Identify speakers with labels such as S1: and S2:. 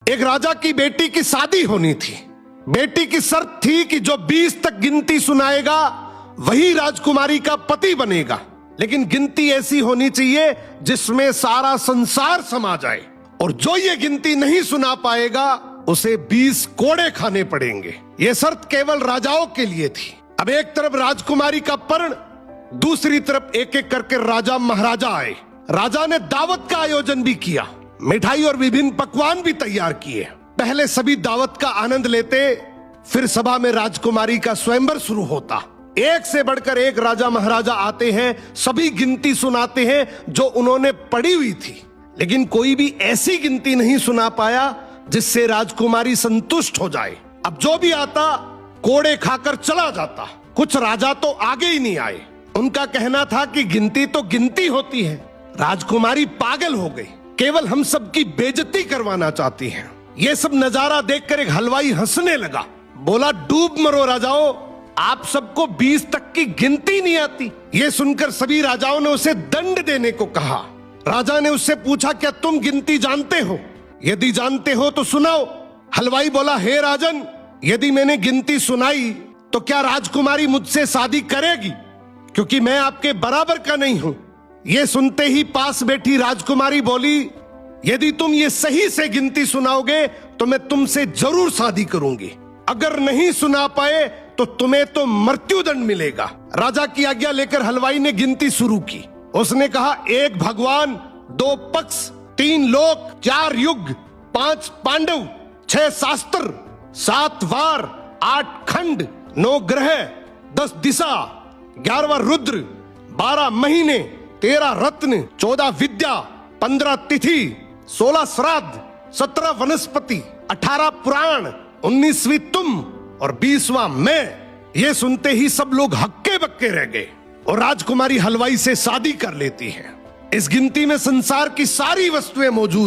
S1: एक राजा की बेटी की शादी होनी थी। बेटी की शर्त थी कि जो 20 तक गिनती सुनाएगा वही राजकुमारी का पति बनेगा, लेकिन गिनती ऐसी होनी चाहिए जिसमें सारा संसार समा जाए, और जो ये गिनती नहीं सुना पाएगा उसे 20 कोड़े खाने पड़ेंगे। ये शर्त केवल राजाओं के लिए थी। अब एक तरफ राजकुमारी का पर्ण, दूसरी तरफ एक एक करके राजा महाराजा आए। राजा ने दावत का आयोजन भी किया, मिठाई और विभिन्न पकवान भी तैयार किए। पहले सभी दावत का आनंद लेते, फिर सभा में राजकुमारी का स्वयंवर शुरू होता। एक से बढ़कर एक राजा महाराजा आते हैं, सभी गिनती सुनाते हैं जो उन्होंने पढ़ी हुई थी, लेकिन कोई भी ऐसी गिनती नहीं सुना पाया जिससे राजकुमारी संतुष्ट हो जाए। अब जो भी आता कोड़े खाकर चला जाता। कुछ राजा तो आगे ही नहीं आए। उनका कहना था कि गिनती तो गिनती होती है। राजकुमारी पागल हो गई, केवल हम सबकी बेइज्जती करवाना चाहती है। ये सब नजारा देखकर एक हलवाई हंसने लगा, बोला, डूब मरो राजाओं, आप सबको 20 तक की गिनती नहीं आती। ये सुनकर सभी राजाओं ने उसे दंड देने को कहा। राजा ने उससे पूछा, क्या तुम गिनती जानते हो? यदि जानते हो तो सुनाओ। हलवाई बोला, हे राजन, यदि मैंने गिनती सुनाई तो क्या राजकुमारी मुझसे शादी करेगी, क्योंकि मैं आपके बराबर का नहीं हूं। यह सुनते ही पास बैठी राजकुमारी बोली, यदि तुम ये सही से गिनती सुनाओगे तो मैं तुमसे जरूर शादी करूंगी, अगर नहीं सुना पाए तो तुम्हें तो मृत्युदंड मिलेगा। राजा की आज्ञा लेकर हलवाई ने गिनती शुरू की। उसने कहा, 1 भगवान, 2 पक्ष, 3 लोक, 4 युग, 5 पांडव, 6 शास्त्र, 7 वार, 8 खंड, 9 ग्रह, 10 दिशा, 11वां रुद्र, 12 महीने, 13 रत्न, 14 विद्या, 15 तिथि, 16 श्राद्ध, 17 वनस्पति, 18 पुराण, 19वीं तुम और 20वां मैं। ये सुनते ही सब लोग हक्के बक्के रह गए और राजकुमारी हलवाई से शादी कर लेती है। इस गिनती में संसार की सारी वस्तुएं मौजूद है।